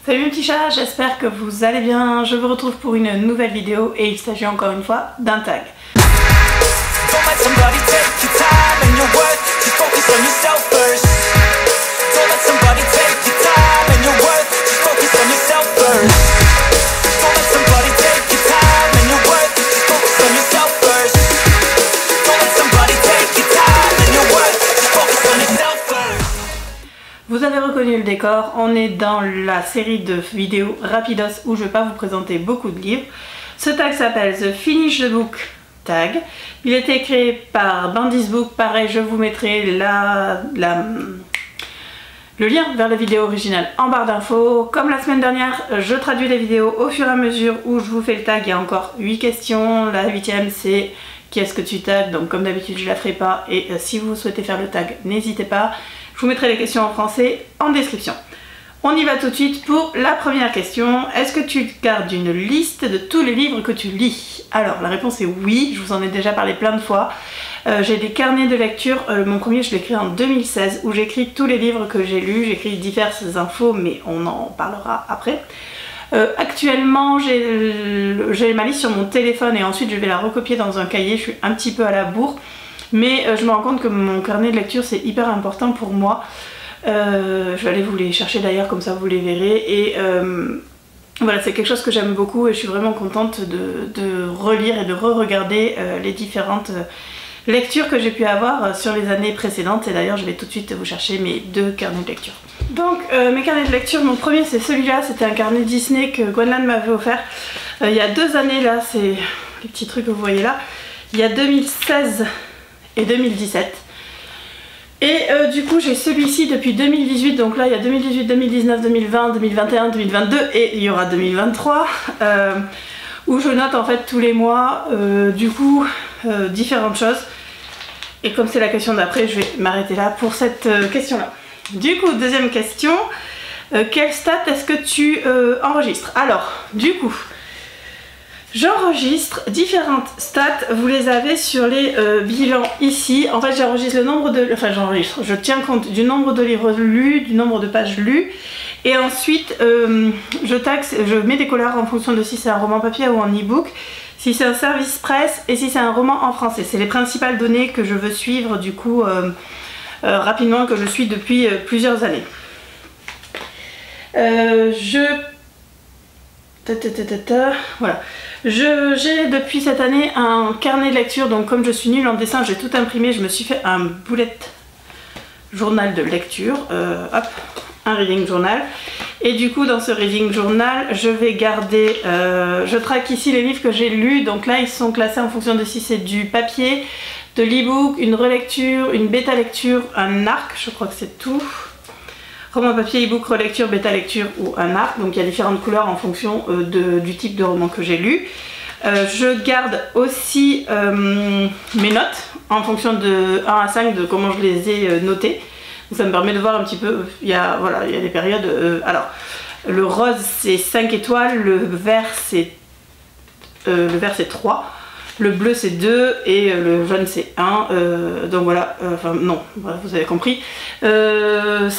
Salut mes petits chats, j'espère que vous allez bien. Je vous retrouve pour une nouvelle vidéo et il s'agit encore une fois d'un tag. Vous avez reconnu le décor, on est dans la série de vidéos rapidos où je ne vais pas vous présenter beaucoup de livres. Ce tag s'appelle The Finish the Book Tag. Il a été créé par Bandys Book, pareil je vous mettrai le lien vers la vidéo originale en barre d'infos. Comme la semaine dernière, je traduis les vidéos au fur et à mesure où je vous fais le tag. Il y a encore 8 questions, la 8e c'est qui est-ce que tu tags, donc comme d'habitude je la ferai pas et si vous souhaitez faire le tag n'hésitez pas. Je vous mettrai les questions en français en description. On y va tout de suite pour la première question. Est-ce que tu gardes une liste de tous les livres que tu lis? Alors la réponse est oui, je vous en ai déjà parlé plein de fois. J'ai des carnets de lecture, mon premier je l'ai écrit en 2016 où j'écris tous les livres que j'ai lus, j'écris diverses infos mais on en parlera après. Actuellement j'ai ma liste sur mon téléphone et ensuite je vais la recopier dans un cahier, je suis un petit peu à la bourre. Mais je me rends compte que mon carnet de lecture c'est hyper important pour moi. Je vais aller vous les chercher d'ailleurs, comme ça vous les verrez. Et voilà, c'est quelque chose que j'aime beaucoup et je suis vraiment contente de relire et de re-regarder les différentes lectures que j'ai pu avoir sur les années précédentes. Et d'ailleurs je vais tout de suite vous chercher mes deux carnets de lecture. Donc mes carnets de lecture, mon premier c'est celui-là, c'était un carnet Disney que Gwenlan m'avait offert il y a 2 années là, c'est les petits trucs que vous voyez là. Il y a 2016 et 2017 et du coup j'ai celui-ci depuis 2018, donc là il y a 2018, 2019, 2020, 2021, 2022 et il y aura 2023 où je note en fait tous les mois du coup différentes choses et comme c'est la question d'après je vais m'arrêter là pour cette question là. Du coup deuxième question, quelle stat est-ce que tu enregistres? Alors du coup j'enregistre différentes stats, vous les avez sur les bilans ici. En fait j'enregistre le nombre de... Enfin je tiens compte du nombre de livres lus, du nombre de pages lues. Et ensuite je mets des couleurs en fonction de si c'est un roman papier ou en e-book, si c'est un service presse et si c'est un roman en français. C'est les principales données que je veux suivre du coup rapidement, que je suis depuis plusieurs années. Voilà. J'ai depuis cette année un carnet de lecture, donc comme je suis nulle en dessin, j'ai tout imprimé, je me suis fait un bullet journal de lecture, hop, un reading journal. Et du coup dans ce reading journal, je vais garder, je traque ici les livres que j'ai lus, donc là ils sont classés en fonction de si c'est du papier, de l'e-book, une relecture, une bêta lecture, un arc, je crois que c'est tout. Roman papier, e-book, relecture, bêta lecture ou un arc, donc il y a différentes couleurs en fonction du type de roman que j'ai lu. Je garde aussi mes notes en fonction de 1 à 5 de comment je les ai notées. Donc ça me permet de voir un petit peu, il y a des périodes, alors le rose c'est 5 étoiles, le vert c'est 3. Le bleu c'est 2 et le jaune c'est 1, donc voilà, enfin non, voilà, vous avez compris. Et un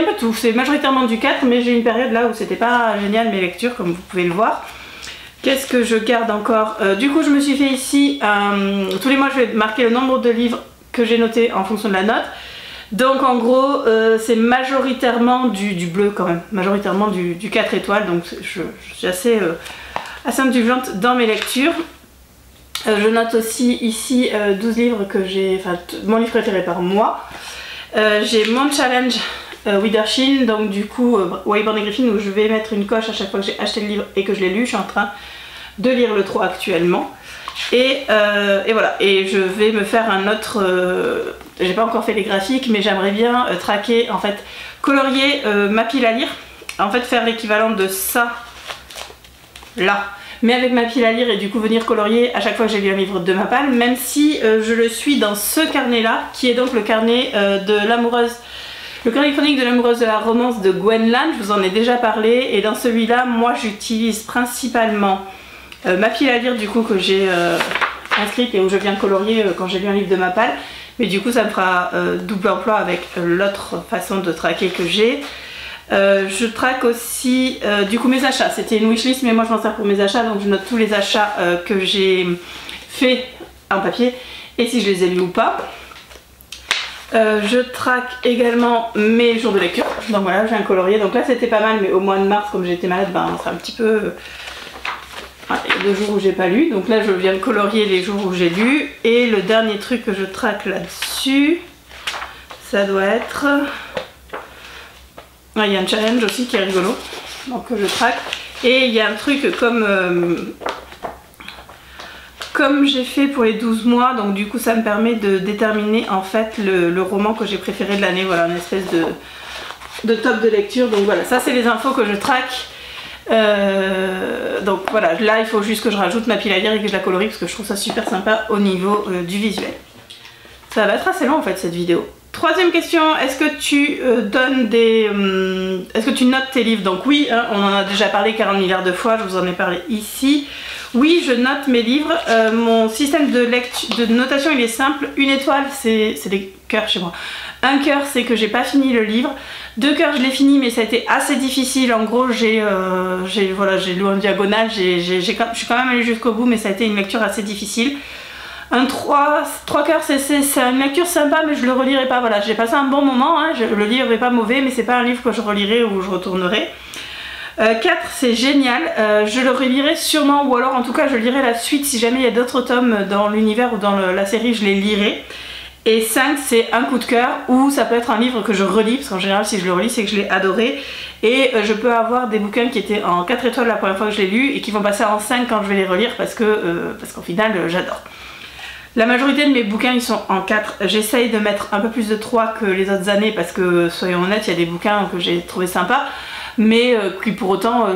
peu tout, c'est majoritairement du 4, mais j'ai une période là où c'était pas génial mes lectures, comme vous pouvez le voir. Qu'est-ce que je garde encore? Du coup je me suis fait ici, tous les mois je vais marquer le nombre de livres que j'ai noté en fonction de la note. Donc en gros c'est majoritairement du bleu quand même, majoritairement du 4 étoiles, donc je suis assez indulgente dans mes lectures. Je note aussi ici 12 livres que j'ai, enfin mon livre préféré par mois. J'ai mon challenge Withershin, donc du coup Wayborn et Griffin, où je vais mettre une coche à chaque fois que j'ai acheté le livre et que je l'ai lu. Je suis en train de lire le 3 actuellement. Et voilà, et je vais me faire un autre, j'ai pas encore fait les graphiques mais j'aimerais bien traquer, en fait colorier ma pile à lire, en fait faire l'équivalent de ça là, mais avec ma pile à lire et du coup venir colorier à chaque fois que j'ai lu un livre de ma palle, même si je le suis dans ce carnet là, qui est donc le carnet de l'amoureuse, le carnet chronique de l'amoureuse de la romance de Gwenlan, je vous en ai déjà parlé, et dans celui-là, moi j'utilise principalement ma pile à lire du coup que j'ai inscrite et où je viens colorier quand j'ai lu un livre de ma palle, mais du coup ça me fera double emploi avec l'autre façon de traquer que j'ai. Je traque aussi du coup mes achats. C'était une wishlist, mais moi je m'en sers pour mes achats, donc je note tous les achats que j'ai fait en papier et si je les ai lus ou pas. Je traque également mes jours de lecture. Donc voilà, j'ai un colorier. Donc là c'était pas mal, mais au mois de mars, comme j'étais malade, ben c'est un petit peu... Voilà, il y a 2 jours où j'ai pas lu. Donc là je viens de colorier les jours où j'ai lu. Et le dernier truc que je traque là-dessus, ça doit être... Il y a un challenge aussi qui est rigolo, donc je traque. Et il y a un truc comme j'ai fait pour les 12 mois, donc du coup ça me permet de déterminer en fait le roman que j'ai préféré de l'année. Voilà, une espèce de top de lecture. Donc voilà, ça c'est les infos que je traque. Donc voilà, là il faut juste que je rajoute ma pile à lire et que je la colorie parce que je trouve ça super sympa au niveau du visuel. Ça va être assez long en fait cette vidéo. Troisième question, est-ce que tu donnes des... est-ce que tu notes tes livres? Donc oui, hein, on en a déjà parlé 40 milliards de fois, je vous en ai parlé ici. Oui, je note mes livres. Mon système de notation il est simple. 1 étoile, c'est des cœurs chez moi. 1 cœur, c'est que j'ai pas fini le livre. 2 cœurs, je l'ai fini, mais ça a été assez difficile. En gros, j'ai lu en diagonale, je suis quand même allée jusqu'au bout, mais ça a été une lecture assez difficile. Un 3 cœurs, c'est une lecture sympa, mais je le relirai pas. Voilà, j'ai passé un bon moment, hein, le livre est pas mauvais, mais c'est pas un livre que je relirai ou je retournerai. 4, c'est génial, je le relirai sûrement, ou alors en tout cas je lirai la suite si jamais il y a d'autres tomes dans l'univers ou dans la série, je les lirai. Et 5, c'est un coup de cœur, ou ça peut être un livre que je relis, parce qu'en général si je le relis c'est que je l'ai adoré. Et je peux avoir des bouquins qui étaient en 4 étoiles la première fois que je l'ai lu, et qui vont passer en 5 quand je vais les relire, parce qu'au final j'adore. La majorité de mes bouquins ils sont en 4, j'essaye de mettre un peu plus de 3 que les autres années parce que soyons honnêtes, il y a des bouquins que j'ai trouvé sympas, mais qui pour autant,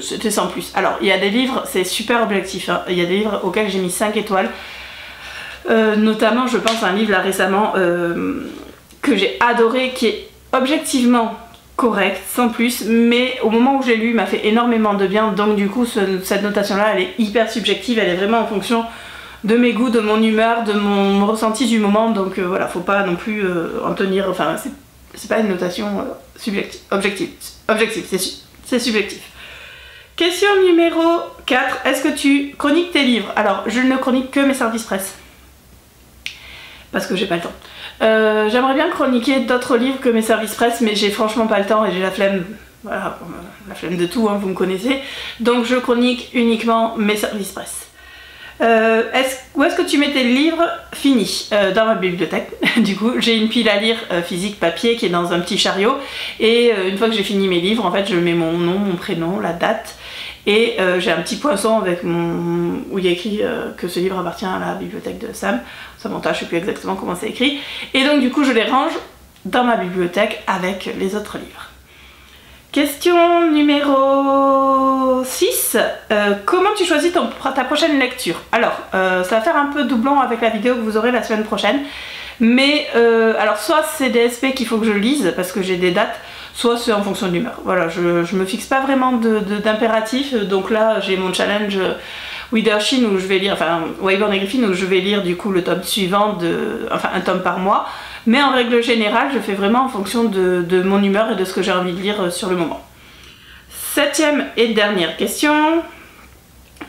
c'était sans plus. Alors il y a des livres, c'est super objectif, hein. Il y a des livres auxquels j'ai mis 5 étoiles, notamment je pense à un livre là récemment que j'ai adoré, qui est objectivement correct, sans plus, mais au moment où je l'ai lu il m'a fait énormément de bien, donc du coup cette notation là elle est hyper subjective, elle est vraiment en fonction de mes goûts, de mon humeur, de mon ressenti du moment, donc voilà, faut pas non plus en tenir, enfin c'est pas une notation subjective, objective, c'est subjectif. Question numéro 4, est-ce que tu chroniques tes livres? Alors je ne chronique que mes services presse, parce que j'ai pas le temps. J'aimerais bien chroniquer d'autres livres que mes services presse, mais j'ai franchement pas le temps et j'ai la flemme. Voilà, la flemme de tout, hein, vous me connaissez, donc je chronique uniquement mes services presse. Où est-ce que tu mets tes livres finis? Dans ma bibliothèque. Du coup j'ai une pile à lire physique papier qui est dans un petit chariot, et une fois que j'ai fini mes livres en fait je mets mon nom, mon prénom, la date, et j'ai un petit poinçon avec où il y a écrit que ce livre appartient à la bibliothèque de Sam. Samantha, je sais plus exactement comment c'est écrit, et donc du coup je les range dans ma bibliothèque avec les autres livres. Question numéro 6, comment tu choisis ta prochaine lecture? Alors, ça va faire un peu doublon avec la vidéo que vous aurez la semaine prochaine, mais alors soit c'est des SP qu'il faut que je lise parce que j'ai des dates, soit c'est en fonction de l'humeur. Voilà, je me fixe pas vraiment d'impératif, donc là j'ai mon challenge Withershin où je vais lire, enfin Wyvern et Griffin où je vais lire du coup le tome suivant, enfin un tome par mois. Mais en règle générale, je fais vraiment en fonction de mon humeur et de ce que j'ai envie de lire sur le moment. 7e et dernière question.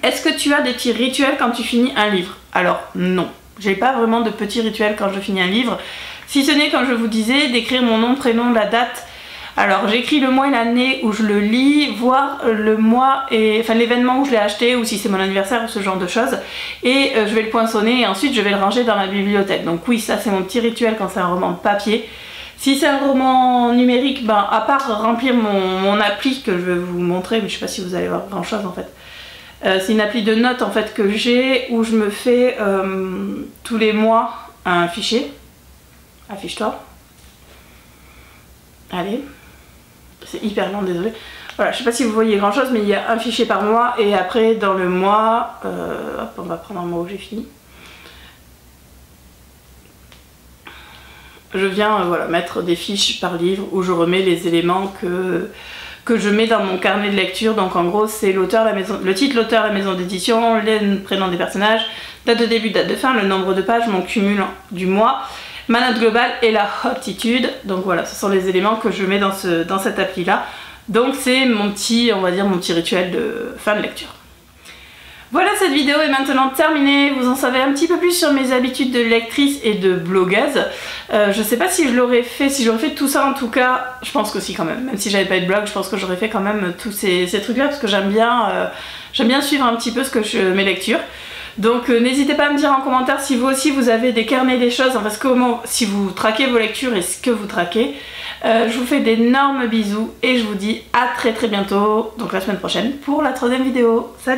Est-ce que tu as des petits rituels quand tu finis un livre? Alors non, j'ai pas vraiment de petits rituels quand je finis un livre. Si ce n'est, comme je vous disais, d'écrire mon nom, prénom, la date. Alors j'écris le mois et l'année où je le lis, voire le mois et enfin l'événement où je l'ai acheté, ou si c'est mon anniversaire ou ce genre de choses, et je vais le poinçonner et ensuite je vais le ranger dans ma bibliothèque. Donc oui, ça c'est mon petit rituel quand c'est un roman papier. Si c'est un roman numérique, ben à part remplir mon appli que je vais vous montrer, mais je sais pas si vous allez voir grand chose en fait. C'est une appli de notes en fait que j'ai où je me fais tous les mois un fichier. Affiche-toi. Allez. C'est hyper long, désolé. Voilà, je sais pas si vous voyez grand chose, mais il y a un fichier par mois, et après dans le mois, hop, on va prendre un mois où j'ai fini. Je viens voilà, mettre des fiches par livre où je remets les éléments que je mets dans mon carnet de lecture. Donc en gros c'est l'auteur, le titre, l'auteur, la maison d'édition, les prénoms des personnages, date de début, date de fin, le nombre de pages, mon cumul du mois. ma note globale et la aptitude. Donc voilà, ce sont les éléments que je mets dans cette appli là. Donc c'est mon petit, on va dire mon petit rituel de fin de lecture. Voilà, cette vidéo est maintenant terminée. Vous en savez un petit peu plus sur mes habitudes de lectrice et de blogueuse. Je sais pas si je l'aurais fait, si j'aurais fait tout ça en tout cas, je pense que si quand même. Même si j'avais pas eu de blog, je pense que j'aurais fait quand même tous ces trucs là parce que j'aime bien suivre un petit peu mes lectures. Donc n'hésitez pas à me dire en commentaire si vous aussi vous avez des carnets des choses, parce que si vous traquez vos lectures et ce que vous traquez. Je vous fais d'énormes bisous et je vous dis à très bientôt, donc la semaine prochaine pour la 3e vidéo. Salut!